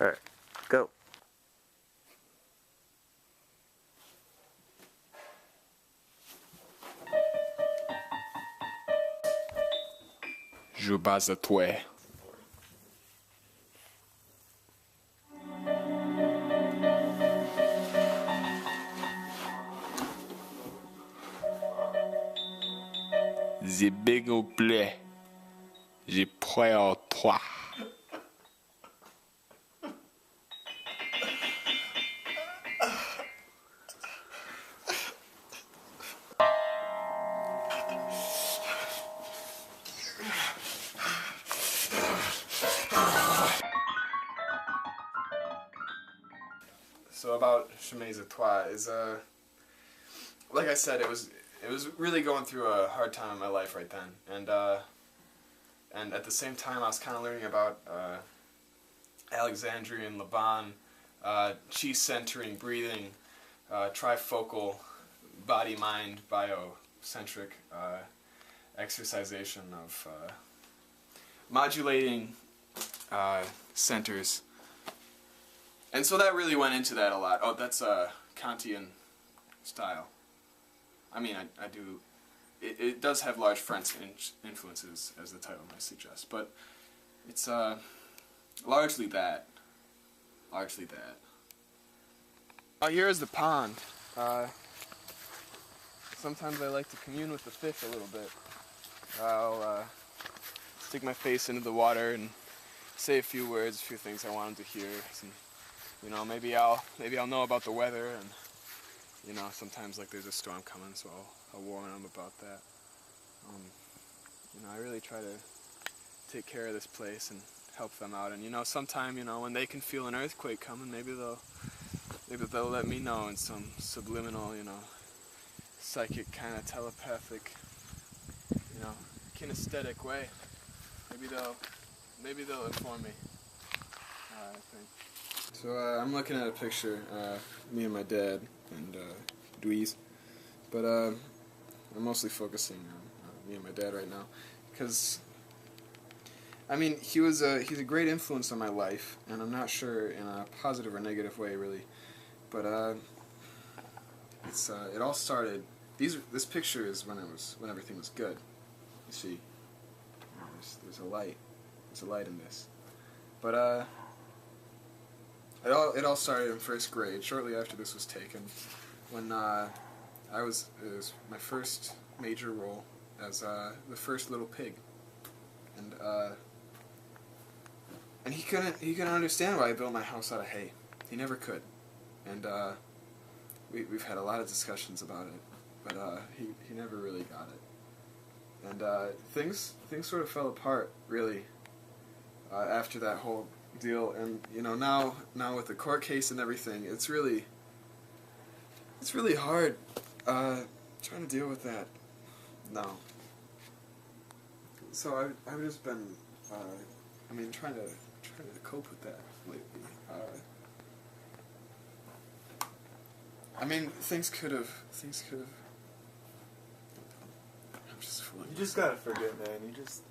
Alright, go. Je base à toi. J'ai big au blé. J'ai prêt à toi. So about Chemise à Toi is like I said, it was really going through a hard time in my life right then, and at the same time I was kind of learning about Alexandrian Laban, chi-centering breathing, trifocal body-mind biocentric exercisation of modulating centers. And so that really went into that a lot. Oh, that's Kantian style. I mean, I do. It does have large French influences, as the title might suggest, but it's largely that. Largely that. Oh, here is the pond. Sometimes I like to commune with the fish a little bit. I'll stick my face into the water and say a few words, a few things I want them to hear. You know, maybe I'll know about the weather, and you know, sometimes like there's a storm coming, so I'll warn them about that. You know, I really try to take care of this place and help them out, and you know, sometime, you know, when they can feel an earthquake coming, maybe they'll let me know in some subliminal, you know, psychic kind of telepathic, you know, kinesthetic way. Maybe they'll inform me. I think. So I'm looking at a picture, me and my dad and Dweez, but I'm mostly focusing on me and my dad right now, because I mean he's a great influence on my life, and I'm not sure in a positive or negative way really, but it all started. This picture is when everything was good. You see, you know, there's a light in this, but It all started in first grade, shortly after this was taken, when it was my first major role as the first little pig, and he couldn't understand why I built my house out of hay. He never could, and we've had a lot of discussions about it, but he never really got it, and things sort of fell apart really after that whole deal, and you know, now with the court case and everything, it's really hard trying to deal with that now. So I've just been I mean trying to cope with that lately. I mean things could have I'm just fooling. You just gotta forget, man. You just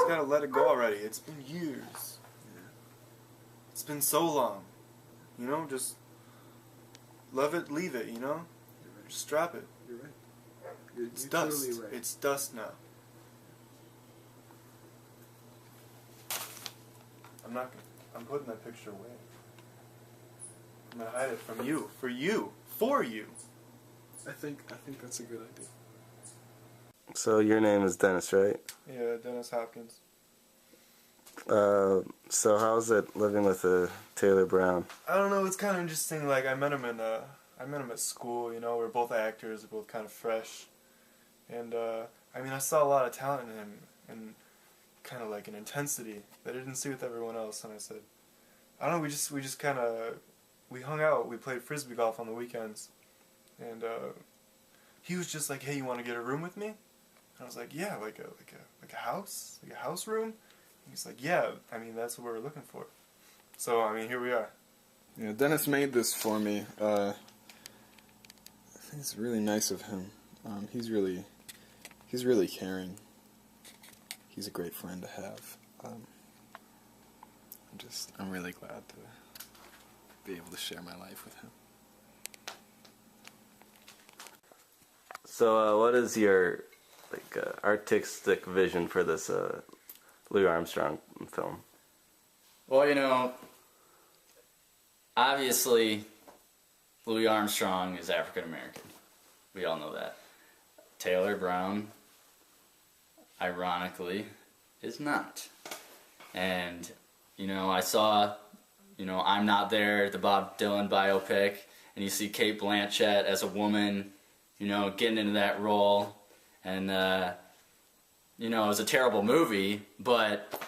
gotta let it go already. It's been years. It's been so long, you know, just love it, leave it, you know? Right. Just drop it. You're right. You're dust. Totally right. It's dust now. I'm putting that picture away. I'm gonna hide it from you, for you. I think that's a good idea. So your name is Dennis, right? Yeah, Dennis Hopkins. So how's it living with Taylor Brown? I don't know, it's kind of interesting. Like I met him at school, you know, we're both actors, we're both kind of fresh. And I mean, I saw a lot of talent in him, and kind of like an intensity that I didn't see with everyone else, and I said, I don't know, we just kind of hung out, we played frisbee golf on the weekends, and he was just like, hey, you want to get a room with me? And I was like, yeah, like a house room? And he's like, yeah, I mean, that's what we're looking for. So, I mean, here we are. Yeah, Dennis made this for me. I think it's really nice of him. He's really caring. He's a great friend to have. I'm really glad be able to share my life with him. So, what is your artistic vision for this Louis Armstrong film? Well, you know, obviously, Louis Armstrong is African American. We all know that. Taylor Brown, ironically, is not. And, you know, I saw, you know, I'm Not There, the Bob Dylan biopic, and you see Cate Blanchett as a woman, you know, getting into that role. And, you know, it was a terrible movie, but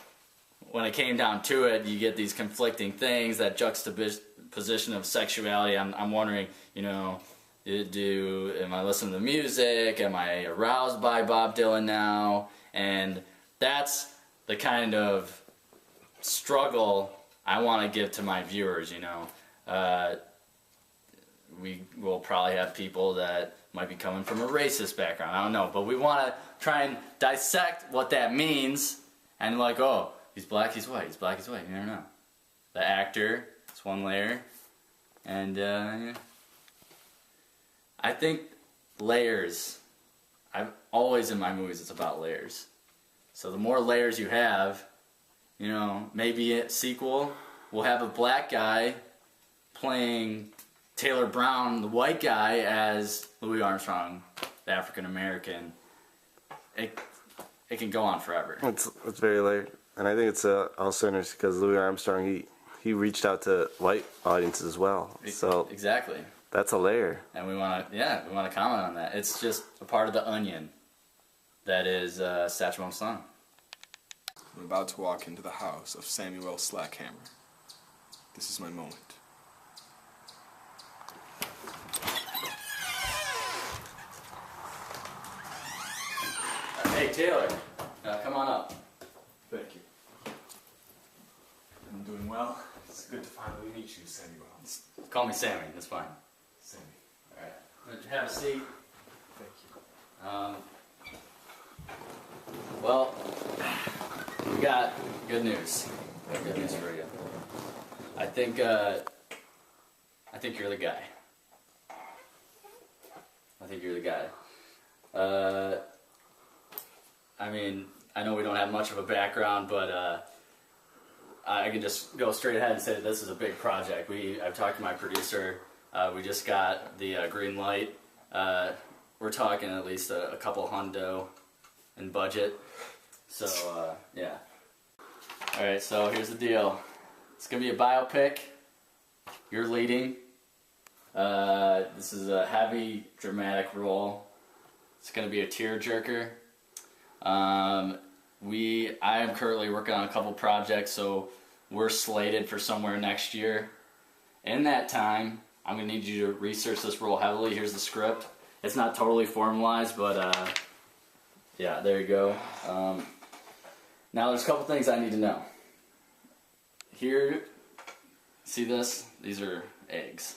when it came down to it, you get these conflicting things, that juxtaposition of sexuality. I'm wondering, you know, am I listening to music? Am I aroused by Bob Dylan now? And that's the kind of struggle I want to give to my viewers, you know. We will probably have people that might be coming from a racist background, I don't know, but we want to try and dissect what that means, and like, oh, he's black, he's white, he's black, he's white, you never know. The actor, it's one layer, and yeah. I think layers, I've always in my movies it's about layers. So the more layers you have, you know, maybe a sequel will have a black guy playing Taylor Brown, the white guy, as Louis Armstrong, the African American. It can go on forever. It's very layered, and I think it's also interesting because Louis Armstrong he reached out to white audiences as well. So exactly. That's a layer. And we want to comment on that. It's just a part of the onion that is Satchmo Song. I'm about to walk into the house of Samuel Slackhammer. This is my moment. Hey, Taylor, come on up. Thank you. I'm doing well. It's good to finally meet you, Samuel. Call me Sammy, that's fine. Sammy. Alright, have a seat. Thank you. Well, we got good news. Good news for you. I think you're the guy. I think you're the guy. I mean, I know we don't have much of a background, but I can just go straight ahead and say that this is a big project. I've talked to my producer. We just got the green light. We're talking at least a couple hundo in budget. So, yeah. Alright, so here's the deal. It's going to be a biopic. You're leading. This is a heavy, dramatic role. It's going to be a tearjerker. I am currently working on a couple projects, so we're slated for somewhere next year. In that time, I'm going to need you to research this role heavily. Here's the script. It's not totally formalized, but yeah, there you go. Now there's a couple things I need to know. Here, see this? These are eggs.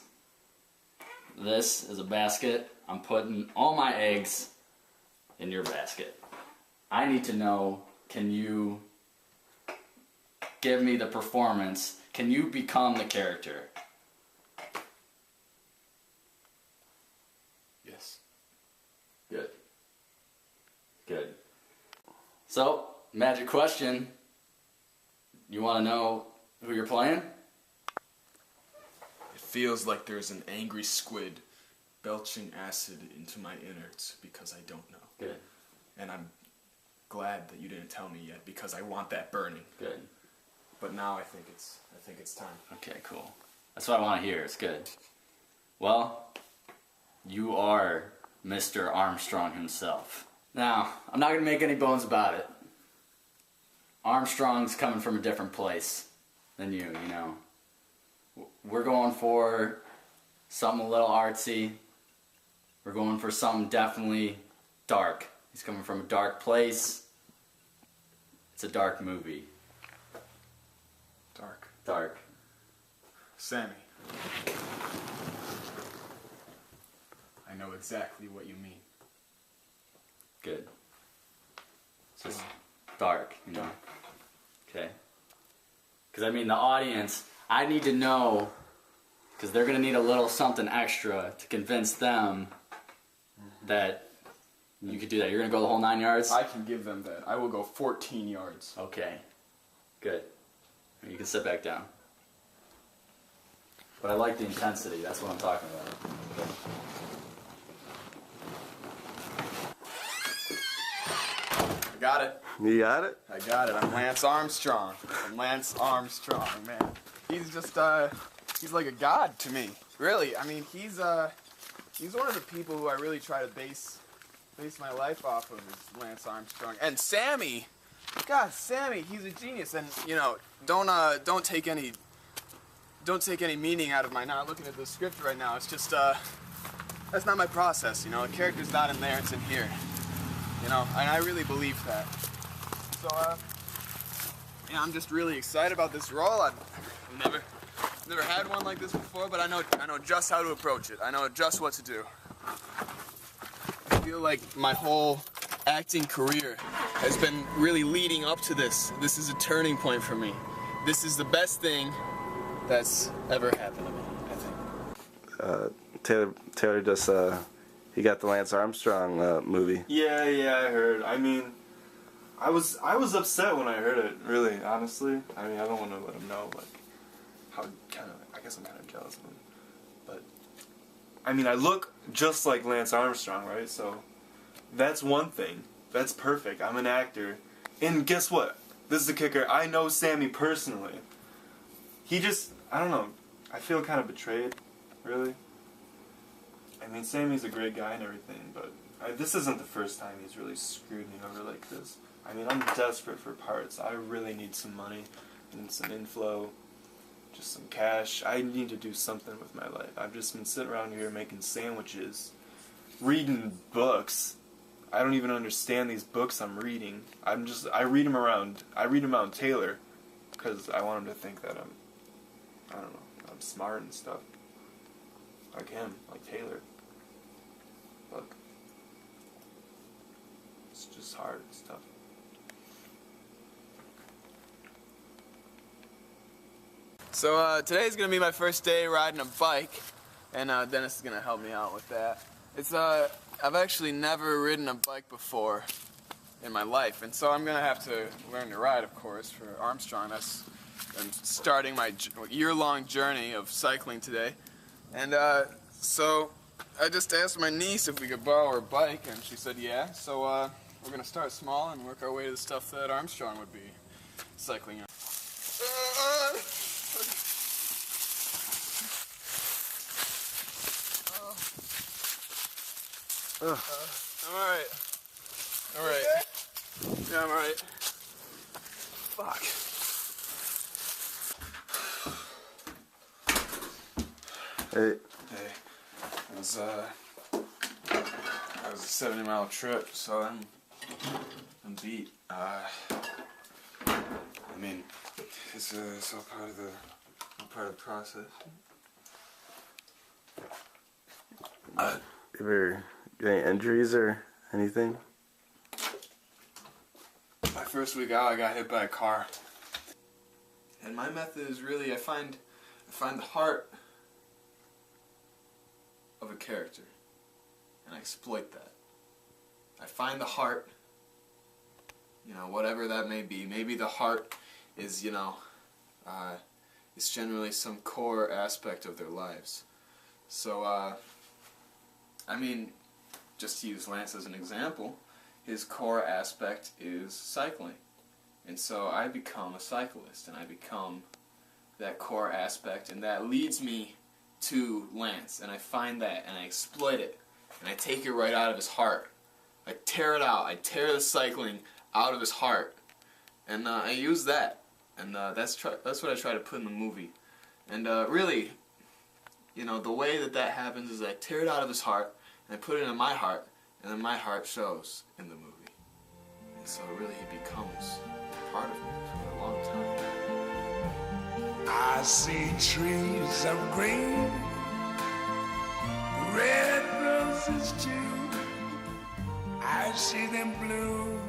This is a basket. I'm putting all my eggs in your basket. I need to know, can you give me the performance? Can you become the character? Yes. Good. Good. So, magic question. You want to know who you're playing? It feels like there's an angry squid belching acid into my innards because I don't know. Good. And I'm glad that you didn't tell me yet because I want that burning. Good. But now I think it's time. Okay, cool. That's what I want to hear. It's good. Well, you are Mr. Armstrong himself. Now, I'm not going to make any bones about it. Armstrong's coming from a different place than you know. We're going for something a little artsy. We're going for something definitely dark. He's coming from a dark place. It's a dark movie. Dark. Dark. Sammy. I know exactly what you mean. Good. It's just dark, you know? Okay. Because, I mean, the audience, I need to know because they're gonna need a little something extra to convince them that you could do that. You're gonna go the whole 9 yards? I can give them that. I will go 14 yards. Okay, good. You can sit back down. But I like the intensity, that's what I'm talking about. I got it. You got it? I got it. I'm Lance Armstrong. I'm Lance Armstrong, man. He's just, he's like a god to me. Really. I mean, he's one of the people who I really try to base my life off of is Lance Armstrong. And Sammy, God, Sammy, he's a genius. And, you know, don't take any meaning out of my not looking at the script right now. It's just, that's not my process, you know. The character's not in there, it's in here. You know, and I really believe that. So, yeah, I'm just really excited about this role. I've never had one like this before, but I know just how to approach it. I know just what to do. I feel like my whole acting career has been really leading up to this. This is a turning point for me. This is the best thing that's ever happened to me, I think. Taylor just he got the Lance Armstrong movie. Yeah, I heard. I mean, I was upset when I heard it. Really, honestly. I mean, I don't want to let him know like how I guess I'm kind of jealous of him. But I mean, I look just like Lance Armstrong, right? So that's one thing. That's perfect. I'm an actor, and guess what? This is the kicker. I know Sammy personally. He just, I don't know. I feel kind of betrayed, really. I mean, Sammy's a great guy and everything, but this isn't the first time he's really screwed me over like this. I mean, I'm desperate for parts. I really need some money and some inflow, just some cash. I need to do something with my life. I've just been sitting around here making sandwiches, reading books. I don't even understand these books I'm reading. I read them around Taylor, because I want him to think that I'm smart and stuff. Like him, like Taylor. But it's just hard and stuff. So today's gonna be my first day riding a bike, and Dennis is gonna help me out with that. It's I've actually never ridden a bike before in my life, and so I'm gonna have to learn to ride, of course, for Armstrong. I'm starting my year-long journey of cycling today, and so I just asked my niece if we could borrow her bike, and she said yeah. So we're gonna start small and work our way to the stuff that Armstrong would be cycling on. I'm alright. Alright. Yeah, I'm alright. Fuck. Hey, Hey. It was a 70-mile trip, so I'm beat. I mean, it's all part of the process. ever get any injuries or anything? My first week out, I got hit by a car. And my method is really, I find the heart of a character, and I exploit that. I find the heart, you know, whatever that may be. Maybe the heart is, you know, it's generally some core aspect of their lives. So, I mean, just to use Lance as an example, his core aspect is cycling. And so I become a cyclist, and I become that core aspect, and that leads me to Lance, and I find that, and I exploit it, and I take it right out of his heart. I tear it out. I tear the cycling out of his heart, and I use that, and that's what I try to put in the movie. And really, you know, the way that happens is I tear it out of his heart, and I put it in my heart, and then my heart shows in the movie. And so really he becomes part of me for a long time. I see trees of green, red roses too. I see them bloom